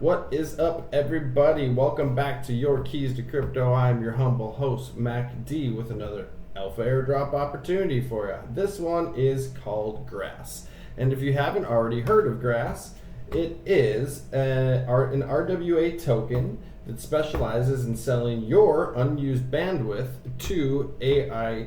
What is up, everybody? Welcome back to Your Keys to Crypto. I'm your humble host, Mac D, with another Alpha Airdrop opportunity for you. This one is called Grass. And if you haven't already heard of Grass, it is an RWA token that specializes in selling your unused bandwidth to AI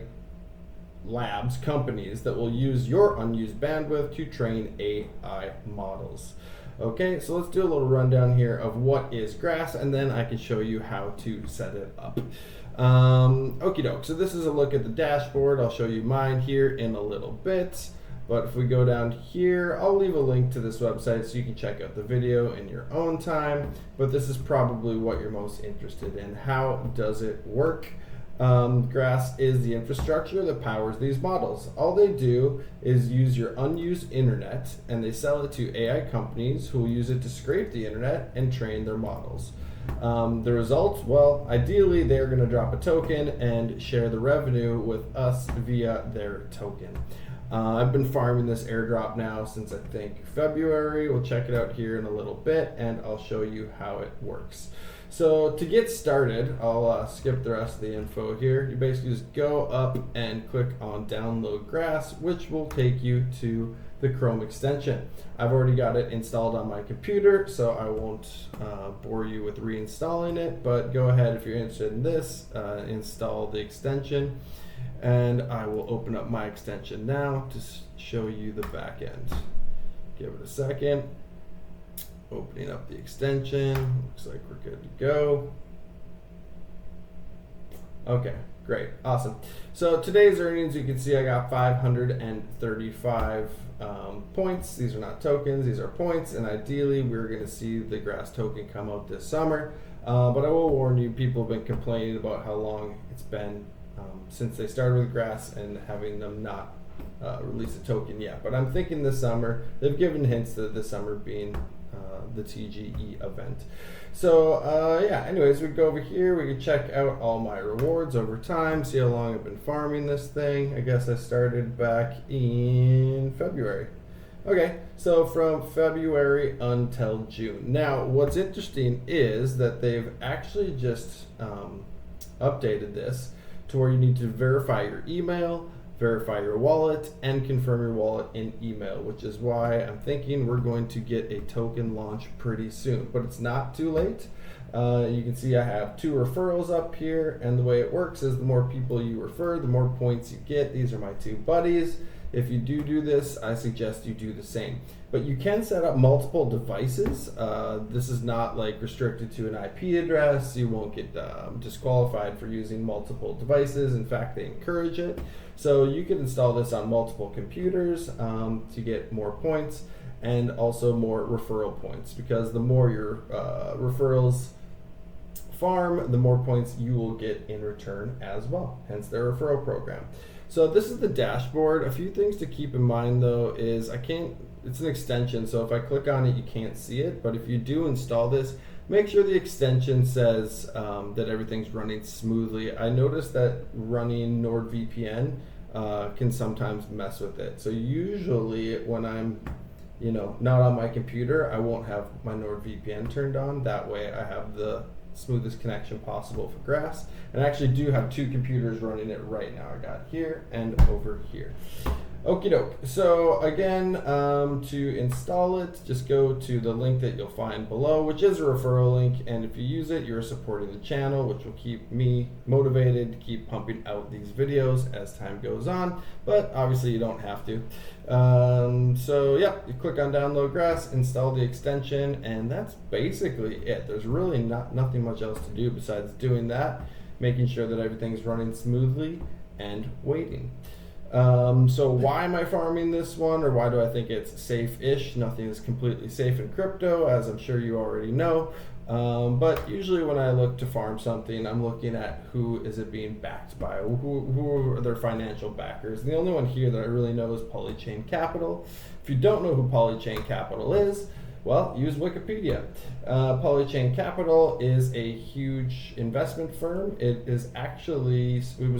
labs, companies that will use your unused bandwidth to train AI models. Okay, so let's do a little rundown here of what is Grass, and then I can show you how to set it up. Okie doke, so this is a look at the dashboard. I'll show you mine here in a little bit, but if we go down here, I'll leave a link to this website so you can check out the video in your own time, but this is probably what you're most interested in. How does it work? Grass is the infrastructure that powers these models. All they do is use your unused internet, and they sell it to AI companies who will use it to scrape the internet and train their models. The results, well, ideally they're going to drop a token and share the revenue with us via their token. I've been farming this airdrop now since I think February. We'll check it out here in a little bit, and I'll show you how it works. So to get started, I'll skip the rest of the info here. You basically just go up and click on download Grass, which will take you to the Chrome extension. I've already got it installed on my computer, so I won't bore you with reinstalling it, but go ahead if you're interested in this, install the extension, and I will open up my extension now to show you the back end. Give it a second. Opening up the extension, looks like we're good to go. Okay, great, awesome. So today's earnings, you can see I got 535 points. These are not tokens, these are points, and ideally we're gonna see the Grass token come out this summer. But I will warn you, people have been complaining about how long it's been since they started with Grass and having them not release a token yet. But I'm thinking this summer. They've given hints that this summer being the TGE event. So yeah, anyways, we go over here, we can check out all my rewards over time, see how long I've been farming this thing. I guess I started back in February. Okay, so from February until June. Now, what's interesting is that they've actually just updated this to where you need to verify your email, verify your wallet, and confirm your wallet in email, which is why I'm thinking we're going to get a token launch pretty soon, but it's not too late. You can see I have 2 referrals up here, and the way it works is the more people you refer, the more points you get. These are my 2 buddies. If you do this, I suggest you do the same. But you can set up multiple devices. This is not like restricted to an IP address. You won't get disqualified for using multiple devices. In fact, they encourage it. So you can install this on multiple computers to get more points and also more referral points, because the more your referrals farm, the more points you will get in return as well, hence their referral program. So this is the dashboard. A few things to keep in mind though is it's an extension, so if I click on it you can't see it, but if you do install this, make sure the extension says that everything's running smoothly. I noticed that running NordVPN can sometimes mess with it. So usually when I'm not on my computer, I won't have my NordVPN turned on. That way I have the smoothest connection possible for Grass. And I actually do have 2 computers running it right now. I got here and over here. Okie doke. So again, to install it, just go to the link that you'll find below, which is a referral link, and if you use it, you're supporting the channel, which will keep me motivated to keep pumping out these videos as time goes on, but obviously you don't have to. So yeah, you click on download Grass, install the extension, and that's basically it. There's really nothing much else to do besides doing that, making sure that everything's running smoothly, and waiting. So why am I farming this one, or why do I think it's safe-ish? Nothing is completely safe in crypto, as I'm sure you already know. But usually when I look to farm something, I'm looking at who is it being backed by, who are their financial backers. And the only one here that I really know is Polychain Capital. If you don't know who Polychain Capital is, well, use Wikipedia. Polychain Capital is a huge investment firm. It was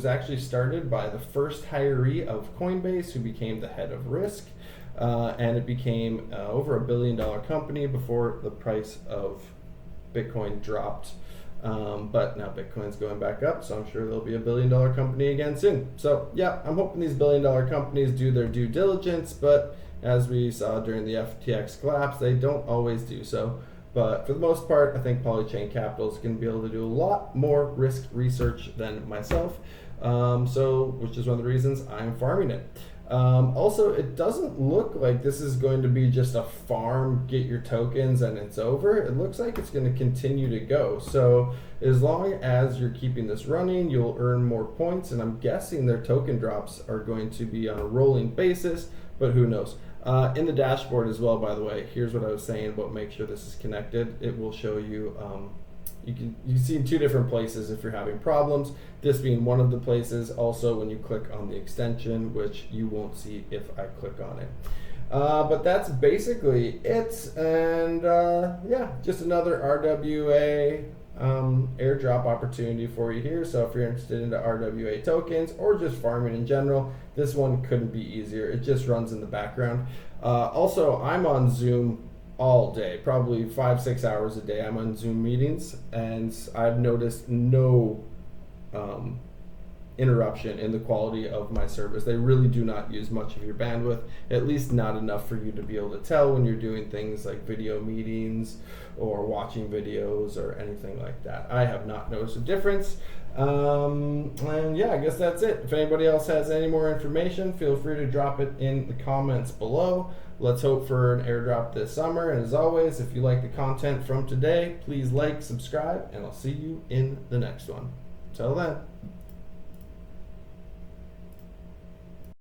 actually started by the first hiree of Coinbase, who became the head of risk. and it became over $1 billion company before the price of Bitcoin dropped. But now Bitcoin's going back up, so I'm sure there'll be $1 billion company again soon. So yeah, I'm hoping these $1 billion companies do their due diligence, but as we saw during the FTX collapse, they don't always do so. But for the most part, I think Polychain Capital is going to be able to do a lot more risk research than myself, which is one of the reasons I'm farming it. Also, it doesn't look like this is going to be just a farm, get your tokens and it's over. It looks like it's going to continue to go. So as long as you're keeping this running, you'll earn more points, and I'm guessing their token drops are going to be on a rolling basis, but who knows. In the dashboard as well, by the way, here's what I was saying about make sure this is connected. It will show you, you can see in two different places if you're having problems, this being one of the places. Also when you click on the extension, which you won't see if I click on it. But that's basically it, and yeah, just another RWA airdrop opportunity for you here. So if you're interested in the RWA tokens or just farming in general, this one couldn't be easier. It just runs in the background. Also, I'm on Zoom all day, probably 5-6 hours a day. I'm on Zoom meetings, and I've noticed no interruption in the quality of my service. They really do not use much of your bandwidth, at least not enough for you to be able to tell when you're doing things like video meetings or watching videos or anything like that. I have not noticed a difference. And yeah, I guess that's it. If anybody else has any more information, feel free to drop it in the comments below. Let's hope for an airdrop this summer. And as always, if you like the content from today, please like, subscribe, and I'll see you in the next one. Till then.